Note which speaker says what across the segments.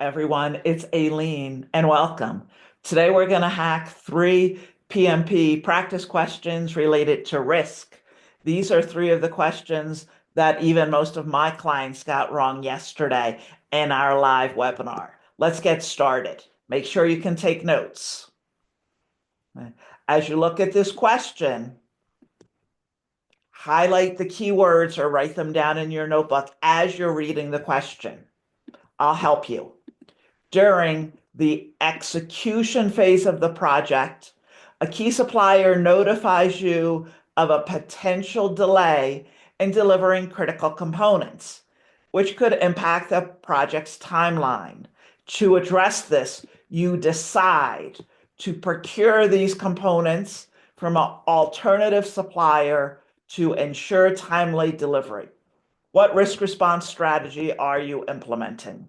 Speaker 1: Everyone, it's Aileen and welcome. Today we're going to hack 3 PMP practice questions related to risk. These are 3 of the questions that even most of my clients got wrong yesterday in our live webinar. Let's get started. Make sure you can take notes. As you look at this question, highlight the keywords or write them down in your notebook as you're reading the question. I'll help you. During the execution phase of the project, a key supplier notifies you of a potential delay in delivering critical components, which could impact the project's timeline. To address this, you decide to procure these components from an alternative supplier to ensure timely delivery. What risk response strategy are you implementing?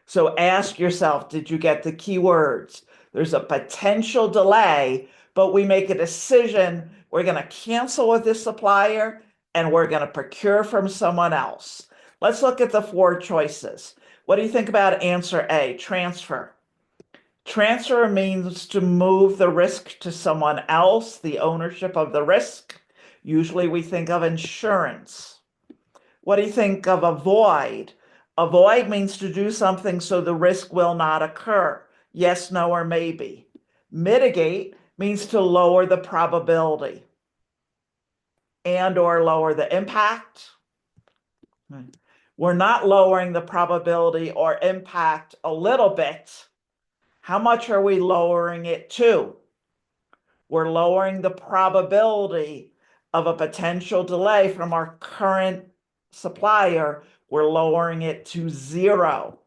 Speaker 1: So ask yourself, did you get the keywords? There's a potential delay, but we make a decision. We're going to cancel with this supplier and we're going to procure from someone else. Let's look at the 4 choices. What do you think about answer A, transfer? Transfer means to move the risk to someone else, the ownership of the risk. Usually we think of insurance. What do you think of avoid? Avoid means to do something so the risk will not occur. Yes, no, or maybe. Mitigate means to lower the probability and or lower the impact. We're not lowering the probability or impact a little bit. How much are we lowering it to? We're lowering the probability of a potential delay from our current supplier. We're lowering it to 0.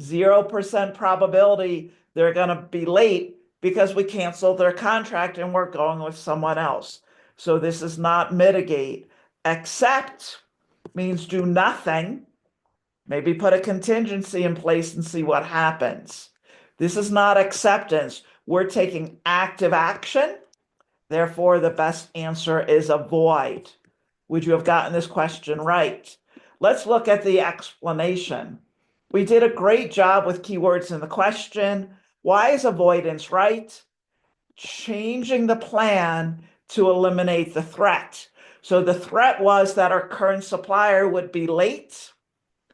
Speaker 1: 0% probability they're going to be late because we canceled their contract and we're going with someone else. So this is not mitigate. Accept means do nothing. Maybe put a contingency in place and see what happens. This is not acceptance. We're taking active action. Therefore, the best answer is avoid. Would you have gotten this question right? Let's look at the explanation. We did a great job with keywords in the question. Why is avoidance right? Changing the plan to eliminate the threat. So the threat was that our current supplier would be late.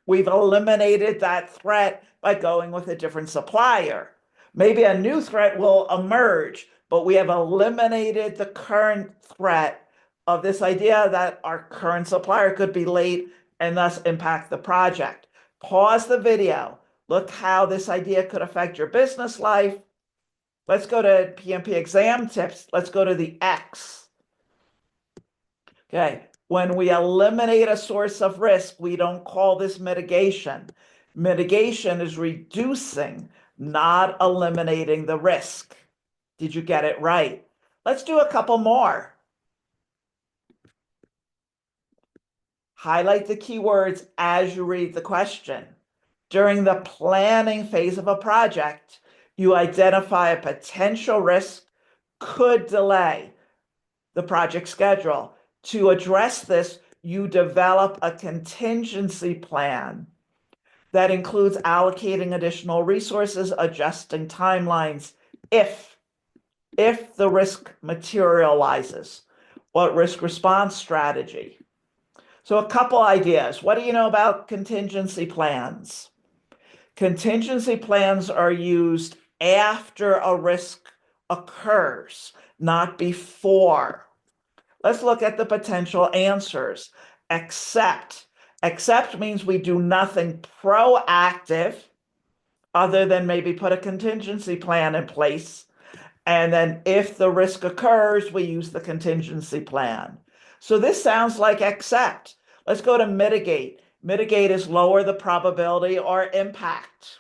Speaker 1: We've eliminated that threat by going with a different supplier. Maybe a new threat will emerge, but we have eliminated the current threat of this idea that our current supplier could be late and thus impact the project. Pause the video. Look how this idea could affect your business life. Let's go to PMP exam tips. Let's go to the X. Okay, when we eliminate a source of risk, we don't call this mitigation. Mitigation is reducing, not eliminating the risk. Did you get it right? Let's do a couple more. Highlight the keywords as you read the question. During the planning phase of a project, you identify a potential risk could delay the project schedule. To address this, you develop a contingency plan that includes allocating additional resources, adjusting timelines if the risk materializes. What risk response strategy? So a couple ideas. What do you know about contingency plans? Contingency plans are used after a risk occurs, not before. Let's look at the potential answers. Accept. Accept means we do nothing proactive other than maybe put a contingency plan in place. And then if the risk occurs, we use the contingency plan. So this sounds like accept. Let's go to mitigate. Mitigate is lower the probability or impact.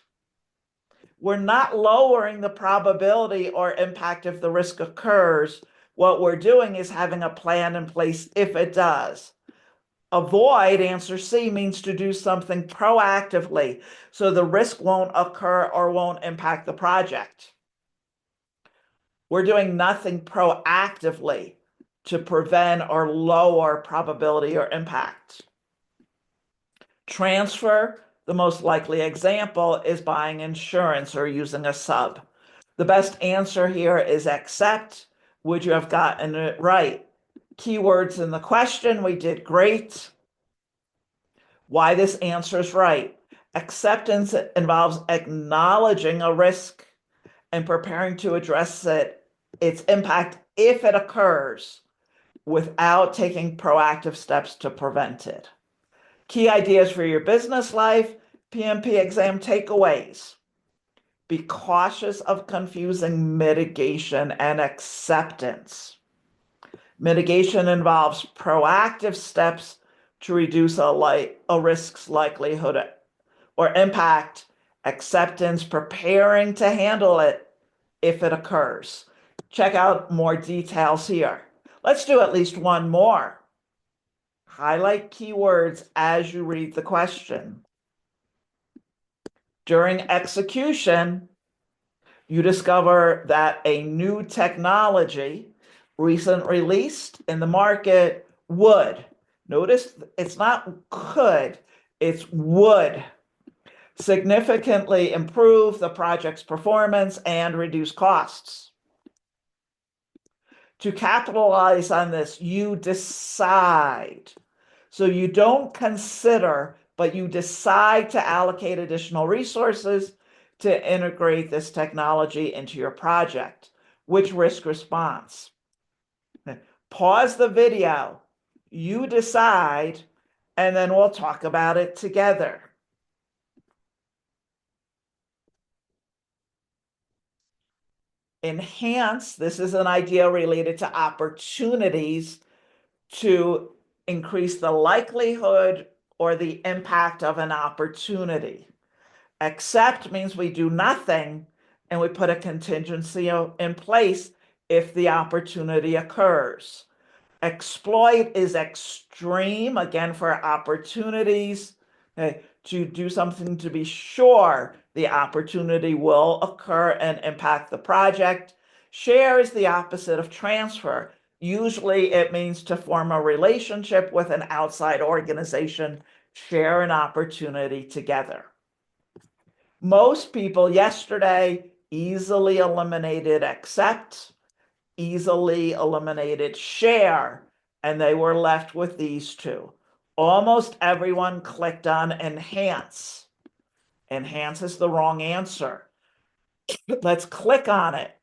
Speaker 1: We're not lowering the probability or impact if the risk occurs. What we're doing is having a plan in place if it does. Avoid, answer C, means to do something proactively so the risk won't occur or won't impact the project. We're doing nothing proactively to prevent or lower probability or impact. Transfer The most likely example is buying insurance or using a sub. The best answer here is accept. Would you have gotten it right? Keywords in the question, we did great. Why this answer is right. Acceptance involves acknowledging a risk and preparing to address its impact if it occurs without taking proactive steps to prevent it. Key ideas for your business life, PMP exam takeaways. Be cautious of confusing mitigation and acceptance. Mitigation involves proactive steps to reduce a risk's likelihood or impact. Acceptance, preparing to handle it if it occurs. Check out more details here. Let's do at least one more. Highlight keywords as you read the question. During execution, you discover that a new technology recently released in the market would, notice it's not could, it's would significantly improve the project's performance and reduce costs. To capitalize on this, you decide. So you don't consider, but you decide to allocate additional resources to integrate this technology into your project. Which risk response? Pause the video, you decide, and then we'll talk about it together. Enhance, this is an idea related to opportunities to increase the likelihood or the impact of an opportunity. Accept means we do nothing and we put a contingency in place if the opportunity occurs. Exploit is extreme, again, for opportunities, to do something to be sure the opportunity will occur and impact the project. Share is the opposite of transfer. Usually it means to form a relationship with an outside organization, share an opportunity together. Most people yesterday easily eliminated accept, easily eliminated share, and they were left with these two. Almost everyone clicked on enhance. Enhance is the wrong answer. Let's click on it.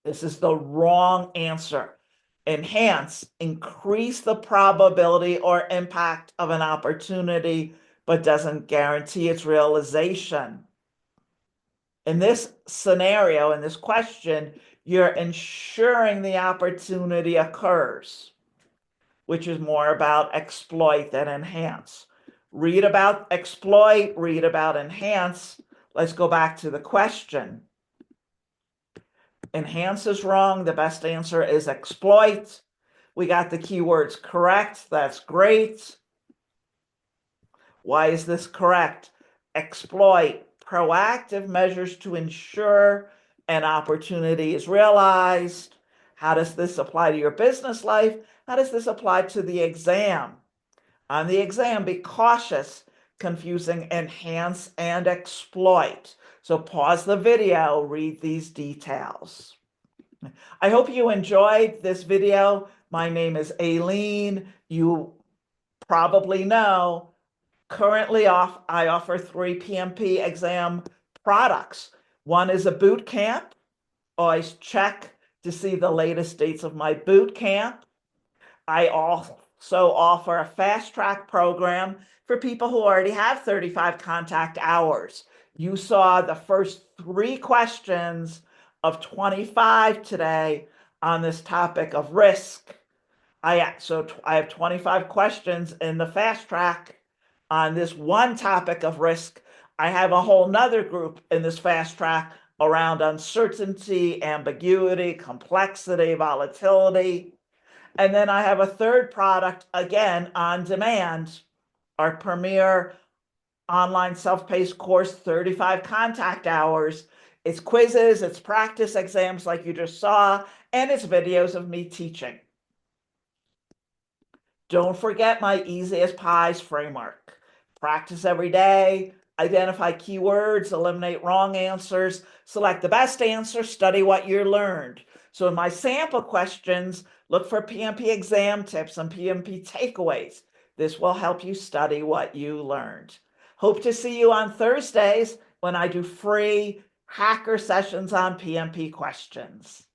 Speaker 1: This is the wrong answer. Enhance, increase the probability or impact of an opportunity, but doesn't guarantee its realization. In this scenario, in this question, you're ensuring the opportunity occurs, which is more about exploit than enhance. Read about exploit, read about enhance. Let's go back to the question. Enhance is wrong. The best answer is exploit. We got the keywords correct. That's great. Why is this correct? Exploit, proactive measures to ensure an opportunity is realized. How does this apply to your business life? How does this apply to the exam? On the exam, be cautious, confusing enhance and exploit. So pause the video, read these details. I hope you enjoyed this video. My name is Aileen. You probably know currently I offer 3 PMP exam products. One is a boot camp. Always check to see the latest dates of my boot camp. I also offer a fast track program for people who already have 35 contact hours. You saw the first 3 questions of 25 today on this topic of risk. I have 25 questions in the fast track on this one topic of risk. I have a whole nother group in this fast track around uncertainty, ambiguity, complexity, volatility. And then I have a third product, again, on demand, our premier online self-paced course, 35 contact hours. It's quizzes, it's practice exams like you just saw, and it's videos of me teaching. Don't forget my easy as pies framework. Practice every day, identify keywords, eliminate wrong answers, select the best answer, study what you learned. So in my sample questions, look for PMP exam tips and PMP takeaways. This will help you study what you learned. Hope to see you on Thursdays when I do free hacker sessions on PMP questions.